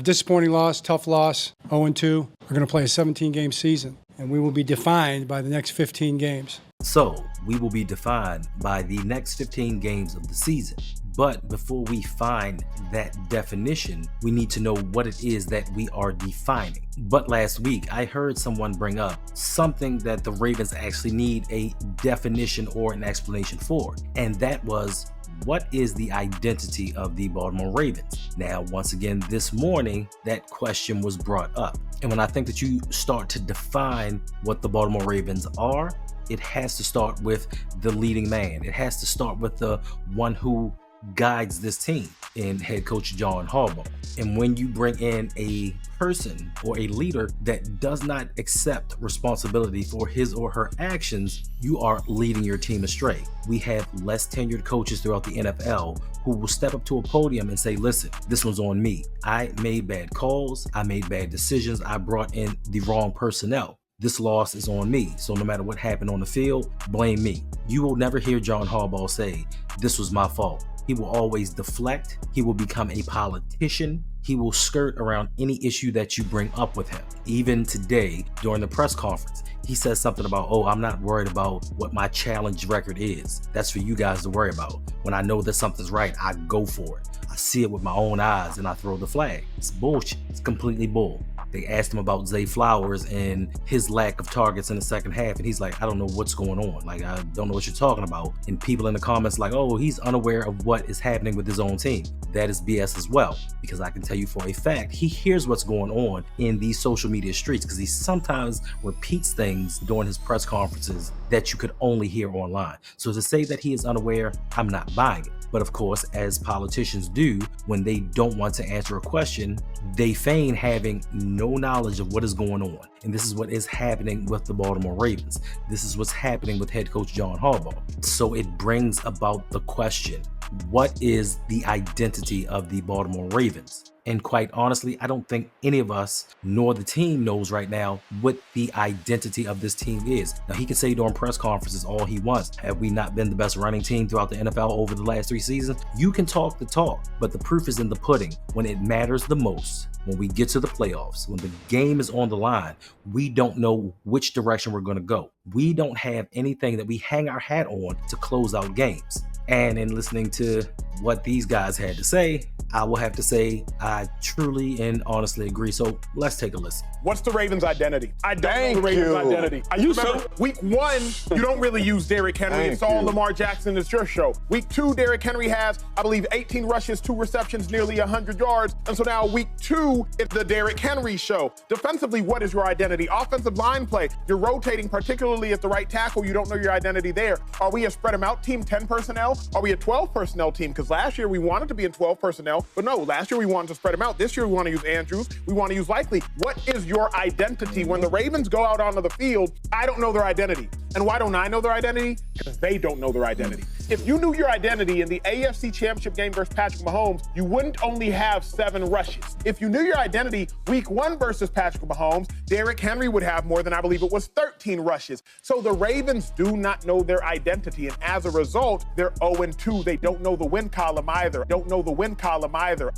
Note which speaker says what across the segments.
Speaker 1: Disappointing loss, tough loss, 0-2. We're going to play a 17-game season, and we will be defined by the next 15 games.
Speaker 2: So, we will be defined by the next 15 games of the season. But before we find that definition, we need to know what it is that we are defining. But last week, I heard someone bring up something that the Ravens actually need a definition or an explanation for, and that was, what is the identity of the Baltimore Ravens? Now, once again, this morning, that question was brought up. And when I think that you start to define what the Baltimore Ravens are, it has to start with the leading man. It has to start with the one who guides this team in head coach John Harbaugh. And when you bring in a person or a leader that does not accept responsibility for his or her actions, you are leading your team astray. We have less tenured coaches throughout the NFL who will step up to a podium and say, listen, this one's on me. I made bad calls. I made bad decisions. I brought in the wrong personnel. This loss is on me. So no matter what happened on the field, blame me. You will never hear John Harbaugh say, this was my fault. He will always deflect. He will become a politician. He will skirt around any issue that you bring up with him. Even today, during the press conference, he says something about, oh, I'm not worried about what my challenge record is. That's for you guys to worry about. When I know that something's right, I go for it. I see it with my own eyes and I throw the flag. It's bullshit. It's completely bull. They asked him about Zay Flowers and his lack of targets in the second half, and he's like, I don't know what's going on. Like, I don't know what you're talking about. And people in the comments like, oh, he's unaware of what is happening with his own team. That is BS as well, because I can tell you for a fact, he hears what's going on in these social media streets, because he sometimes repeats things during his press conferences that you could only hear online. So to say that he is unaware, I'm not buying it. But of course, as politicians do, when they don't want to answer a question, they feign having no knowledge of what is going on. And this is what is happening with the Baltimore Ravens. This is what's happening with head coach John Harbaugh. So it brings about the question, what is the identity of the Baltimore Ravens? And quite honestly, I don't think any of us nor the team knows right now what the identity of this team is. Now, he can say during press conferences all he wants, have we not been the best running team throughout the NFL over the last 3 seasons? You can talk the talk, but the proof is in the pudding. When it matters the most, when we get to the playoffs, when the game is on the line, we don't know which direction we're going to go. We don't have anything that we hang our hat on to close out games. And in listening to what these guys had to say, I will have to say I truly and honestly agree. So let's take a listen.
Speaker 3: What's the Ravens' identity? I don't know the Ravens' identity. You remember, week 1, you don't really use Derrick Henry. It's all Lamar Jackson. It's your show. Week 2, Derrick Henry has, I believe, 18 rushes, 2 receptions, nearly 100 yards. And so now week 2, it's the Derrick Henry show. Defensively, what is your identity? Offensive line play. You're rotating, particularly at the right tackle. You don't know your identity there. Are we a spread them out team, 10 personnel? Are we a 12 personnel team? Because last year we wanted to be in 12 personnel, but no, last year we wanted to spread them out. This year we want to use Andrews. We want to use Likely. What is your identity? When the Ravens go out onto the field, I don't know their identity. And why don't I know their identity? Because they don't know their identity. If you knew your identity in the AFC Championship game versus Patrick Mahomes, you wouldn't only have 7 rushes. If you knew your identity week 1 versus Patrick Mahomes, Derrick Henry would have more than, I believe it was 13 rushes. So the Ravens do not know their identity. And as a result, they're 0-2. They don't know the win column either.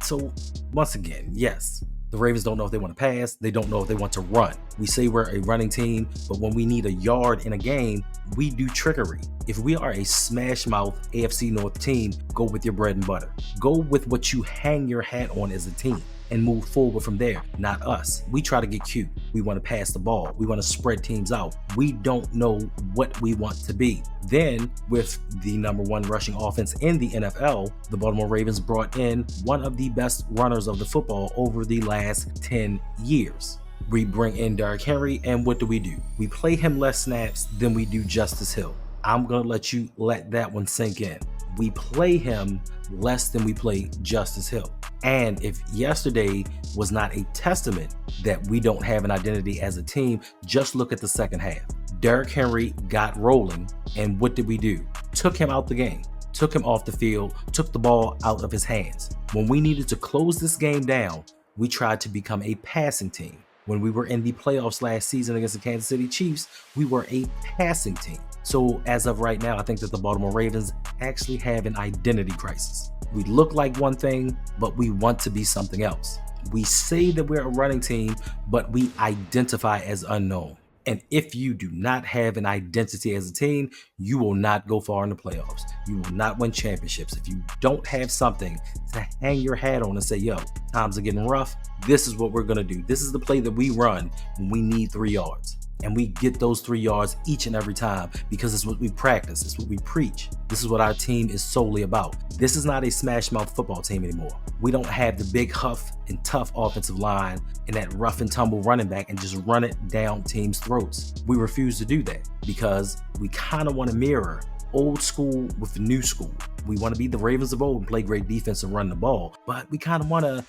Speaker 2: So once again, yes, the Ravens don't know if they want to pass. They don't know if they want to run. We say we're a running team, but when we need a yard in a game, we do trickery. If we are a smash mouth AFC North team, go with your bread and butter. Go with what you hang your hat on as a team and move forward from there, not us. We try to get cute. We want to pass the ball. We want to spread teams out. We don't know what we want to be. Then, with the number 1 rushing offense in the NFL, the Baltimore Ravens brought in one of the best runners of the football over the last 10 years. We bring in Derrick Henry, and what do? We play him less snaps than we do Justice Hill. I'm going to let you let that one sink in. We play him less than we play Justice Hill. And if yesterday was not a testament that we don't have an identity as a team, just look at the second half. Derrick Henry got rolling, and what did we do? Took him out the game, took him off the field, took the ball out of his hands. When we needed to close this game down, we tried to become a passing team. When we were in the playoffs last season against the Kansas City Chiefs, we were a passing team. So as of right now, I think that the Baltimore Ravens actually have an identity crisis. We look like one thing, but we want to be something else. We say that we're a running team, but we identify as unknown. And if you do not have an identity as a team, you will not go far in the playoffs. You will not win championships. If you don't have something to hang your hat on and say, yo, times are getting rough, this is what we're going to do. This is the play that we run when we need 3 yards. And we get those 3 yards each and every time because it's what we practice. It's what we preach. This is what our team is solely about. This is not a smash mouth football team anymore. We don't have the big huff and tough offensive line and that rough and tumble running back and just run it down teams' throats. We refuse to do that because we kind of want to mirror old school with new school. We want to be the Ravens of old and play great defense and run the ball, but we kind of want to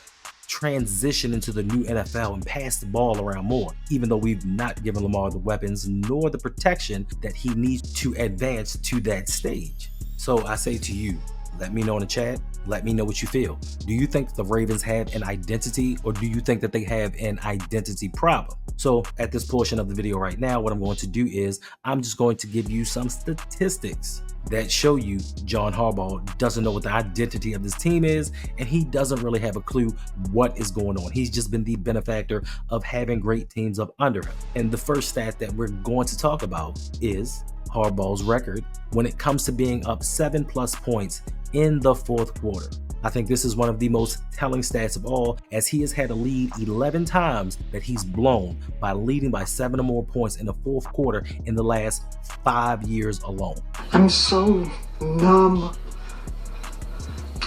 Speaker 2: transition into the new NFL and pass the ball around more, even though we've not given Lamar the weapons nor the protection that he needs to advance to that stage. So I say to you, let me know in the chat. Let me know what you feel. Do you think the Ravens have an identity, or do you think that they have an identity problem? So at this portion of the video right now, what I'm going to do is I'm just going to give you some statistics that show you John Harbaugh doesn't know what the identity of this team is, and he doesn't really have a clue what is going on. He's just been the benefactor of having great teams up under him. And the first stat that we're going to talk about is Harbaugh's record when it comes to being up 7+ points in the fourth quarter. I think this is one of the most telling stats of all, as he has had a lead 11 times that he's blown by leading by 7 or more points in the fourth quarter in the last 5 years alone.
Speaker 4: I'm so numb.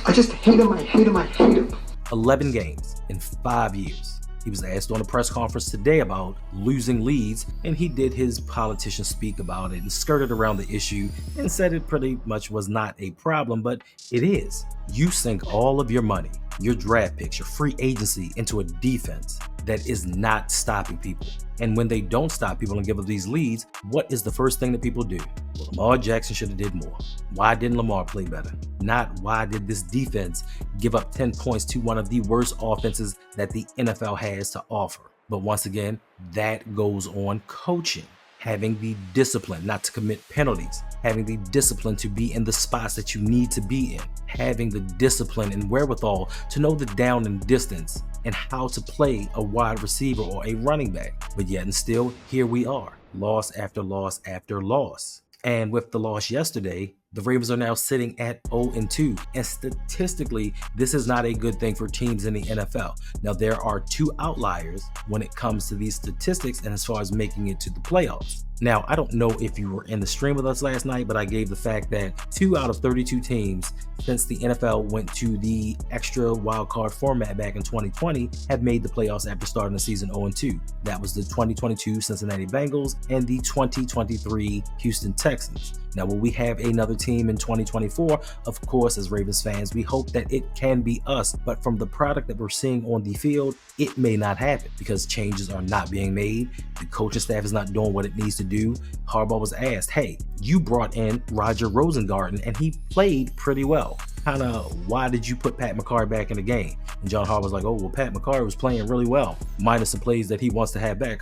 Speaker 4: I just hate him, I hate him, I hate him.
Speaker 2: 11 games in 5 years. He was asked on a press conference today about losing leads, and he did his politician speak about it and skirted around the issue and said it pretty much was not a problem, but it is. You sink all of your money, your draft picks, your free agency into a defense that is not stopping people. And when they don't stop people and give up these leads, what is the first thing that people do? Well, Lamar Jackson should have did more. Why didn't Lamar play better? Not why did this defense give up 10 points to one of the worst offenses that the NFL has to offer? But once again, that goes on coaching. Having the discipline not to commit penalties, having the discipline to be in the spots that you need to be in, having the discipline and wherewithal to know the down and distance and how to play a wide receiver or a running back. But yet and still, here we are, loss after loss after loss. And with the loss yesterday, the Ravens are now sitting at 0-2. And statistically, this is not a good thing for teams in the NFL. Now, there are 2 outliers when it comes to these statistics and as far as making it to the playoffs. Now, I don't know if you were in the stream with us last night, but I gave the fact that 2 out of 32 teams since the NFL went to the extra wildcard format back in 2020 have made the playoffs after starting the season 0-2. That was the 2022 Cincinnati Bengals and the 2023 Houston Texans. Now, will we have another team in 2024? Of course, as Ravens fans, we hope that it can be us. But from the product that we're seeing on the field, it may not happen because changes are not being made. The coaching staff is not doing what it needs to do. Harbaugh was asked, hey, you brought in Roger Rosengarten and he played pretty well. Kind of, why did you put Pat McCarr back in the game? And John Harbaugh was like, oh, well, Pat McCarr was playing really well, minus the plays that he wants to have back.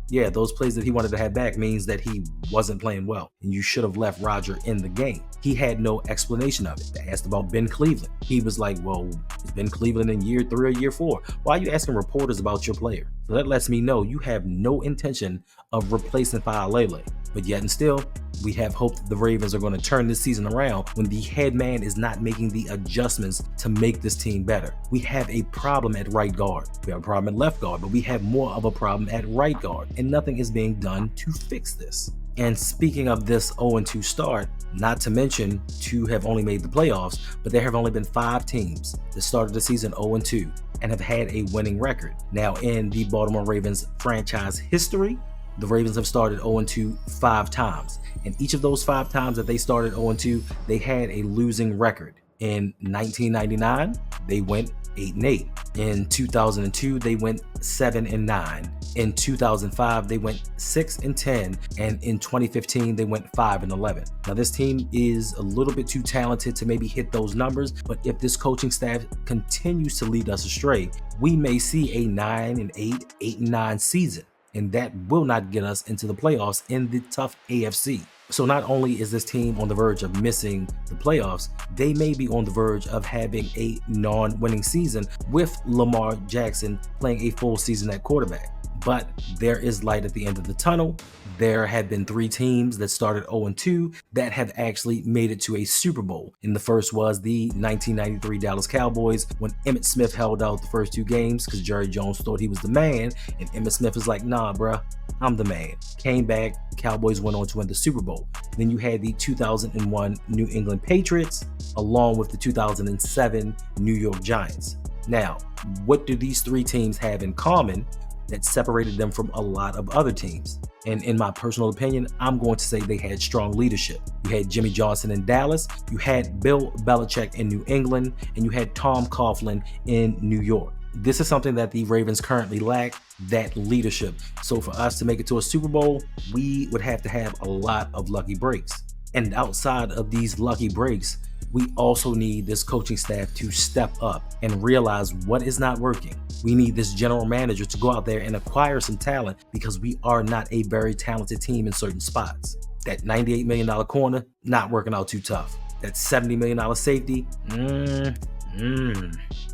Speaker 2: Yeah, those plays that he wanted to have back means that he wasn't playing well, and you should have left Roger in the game. He had no explanation of it. They asked about Ben Cleveland. He was like, well, is Ben Cleveland in year 3 or year 4? Why are you asking reporters about your player? So that lets me know you have no intention of replacing Faalele. But yet and still, we have hope that the Ravens are going to turn this season around when the head man is not making the adjustments to make this team better. We have a problem at right guard. We have a problem at left guard, but we have more of a problem at right guard, and nothing is being done to fix this. And speaking of this 0-2 start, not to mention 2 have only made the playoffs, but there have only been 5 teams that started the season 0-2 and have had a winning record. Now, in the Baltimore Ravens franchise history, the Ravens have started 0-2 5 times. And each of those 5 times that they started 0-2, they had a losing record. In 1999, they went 8-8. In 2002, they went 7-9. In 2005, they went 6-10. And in 2015, they went 5-11. Now, this team is a little bit too talented to maybe hit those numbers, but if this coaching staff continues to lead us astray, we may see a 9-8, 8-9 season. And that will not get us into the playoffs in the tough AFC. So not only is this team on the verge of missing the playoffs, they may be on the verge of having a non-winning season with Lamar Jackson playing a full season at quarterback. But there is light at the end of the tunnel. There have been 3 teams that started 0-2 that have actually made it to a Super Bowl. And the first was the 1993 Dallas Cowboys, when Emmitt Smith held out the first 2 games because Jerry Jones thought he was the man. And Emmitt Smith is like, nah, bruh, I'm the man. Came back, Cowboys went on to win the Super Bowl. Then you had the 2001 New England Patriots, along with the 2007 New York Giants. Now, what do these 3 teams have in common that separated them from a lot of other teams? And in my personal opinion, I'm going to say they had strong leadership. You had Jimmy Johnson in Dallas, you had Bill Belichick in New England, and you had Tom Coughlin in New York. This is something that the Ravens currently lack, that leadership. So for us to make it to a Super Bowl, we would have to have a lot of lucky breaks. And outside of these lucky breaks, we also need this coaching staff to step up and realize what is not working. We need this general manager to go out there and acquire some talent, because we are not a very talented team in certain spots. That $98 million corner, not working out too tough. That $70 million safety,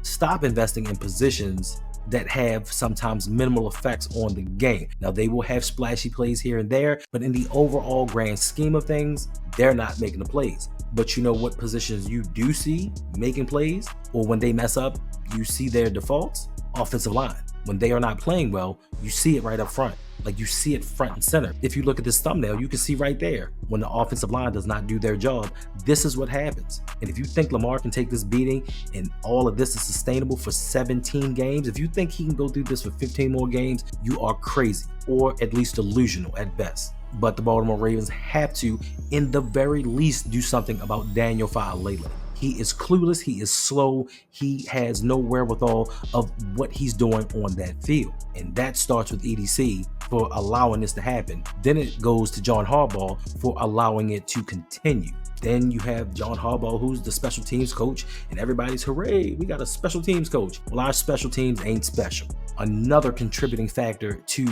Speaker 2: Stop investing in positions that have sometimes minimal effects on the game. Now, they will have splashy plays here and there, but in the overall grand scheme of things, they're not making the plays. But you know what positions you do see making plays, or when they mess up, you see their defaults? Offensive line. When they are not playing well, you see it right up front. Like, you see it front and center. If you look at this thumbnail, you can see right there, when the offensive line does not do their job, this is what happens. And if you think Lamar can take this beating and all of this is sustainable for 17 games, if you think he can go through this for 15 more games, you are crazy, or at least delusional at best. But the Baltimore Ravens have to, in the very least, do something about Daniel Faalele. He is clueless, he is slow, he has no wherewithal of what he's doing on that field. And that starts with EDC for allowing this to happen. Then it goes to John Harbaugh for allowing it to continue. Then you have John Harbaugh, who's the special teams coach, and everybody's, hooray, we got a special teams coach. Well, our special teams ain't special. Another contributing factor to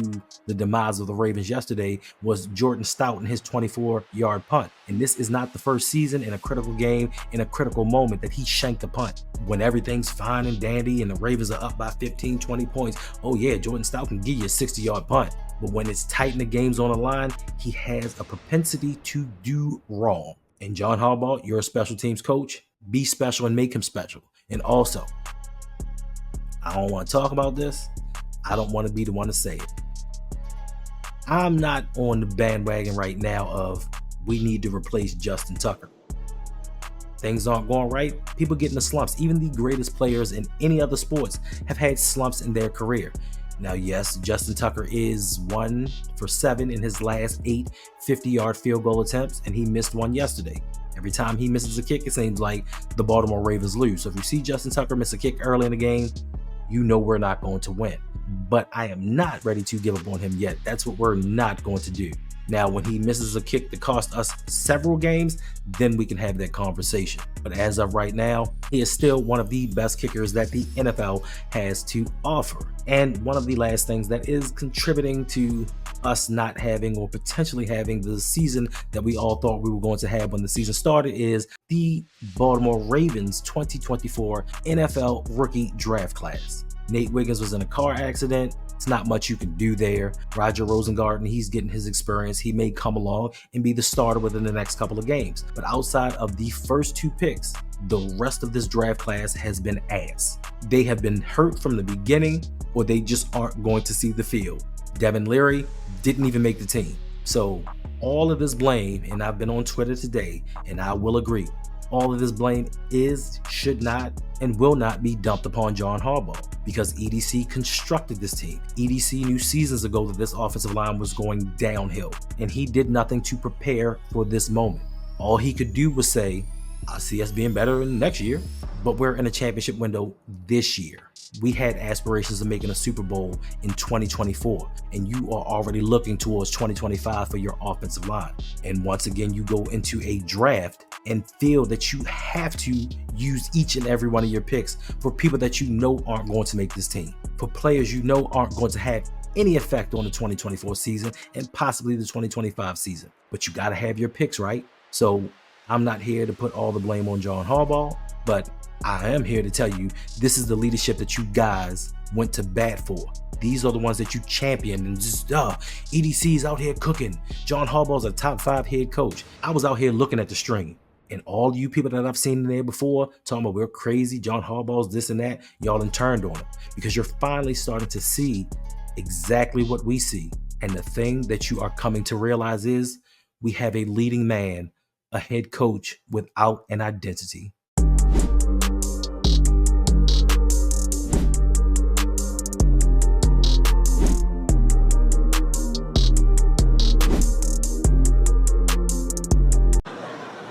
Speaker 2: the demise of the Ravens yesterday was Jordan Stout and his 24-yard punt. And this is not the first season in a critical game, in a critical moment, that he shanked a punt. When everything's fine and dandy and the Ravens are up by 15, 20 points, oh yeah, Jordan Stout can give you a 60-yard punt. But when it's tight and the game's on the line, he has a propensity to do wrong. And John Harbaugh, you're a special teams coach. Be special and make him special. And also, I don't want to talk about this. I don't want to be the one to say it. I'm not on the bandwagon right now of we need to replace Justin Tucker. Things aren't going right. People get into slumps. Even the greatest players in any other sports have had slumps in their career. Now, yes, Justin Tucker is 1 for 7 in his last 8 50-yard field goal attempts, and he missed one yesterday. Every time he misses a kick, it seems like the Baltimore Ravens lose. So if you see Justin Tucker miss a kick early in the game, you know we're not going to win. But I am not ready to give up on him yet. That's what we're not going to do. Now, when he misses a kick that cost us several games, then we can have that conversation. But as of right now, he is still one of the best kickers that the NFL has to offer. And one of the last things that is contributing to us not having, or potentially having, the season that we all thought we were going to have when the season started is the Baltimore Ravens 2024 NFL rookie draft class. Nate Wiggins was in a car accident. It's not much you can do there. Roger Rosengarten, he's getting his experience. He may come along and be the starter within the next couple of games. But outside of the first 2 picks, the rest of this draft class has been ass. They have been hurt from the beginning, or they just aren't going to see the field. Devin Leary didn't even make the team. So all of this blame, and I've been on Twitter today, and I will agree, all of this blame should not, and will not be dumped upon John Harbaugh, because EDC constructed this team. EDC knew seasons ago that this offensive line was going downhill, and he did nothing to prepare for this moment. All he could do was say, I see us being better in next year, but we're in a championship window this year. We had aspirations of making a Super Bowl in 2024, and you are already looking towards 2025 for your offensive line. And once again, you go into a draft and feel that you have to use each and every one of your picks for people that you know aren't going to make this team, for players you know aren't going to have any effect on the 2024 season and possibly the 2025 season. But you got to have your picks right. So I'm not here to put all the blame on John Harbaugh, but I am here to tell you this is the leadership that you guys went to bat for. These are the ones that you championed and just, EDC's out here cooking. John Harbaugh's a top 5 head coach. I was out here looking at the string. And all you people that I've seen in there before talking about we're crazy, John Harbaugh's this and that, y'all done turned on him because you're finally starting to see exactly what we see. And the thing that you are coming to realize is we have a leading man, a head coach without an identity.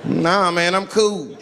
Speaker 5: Nah, man, I'm cool.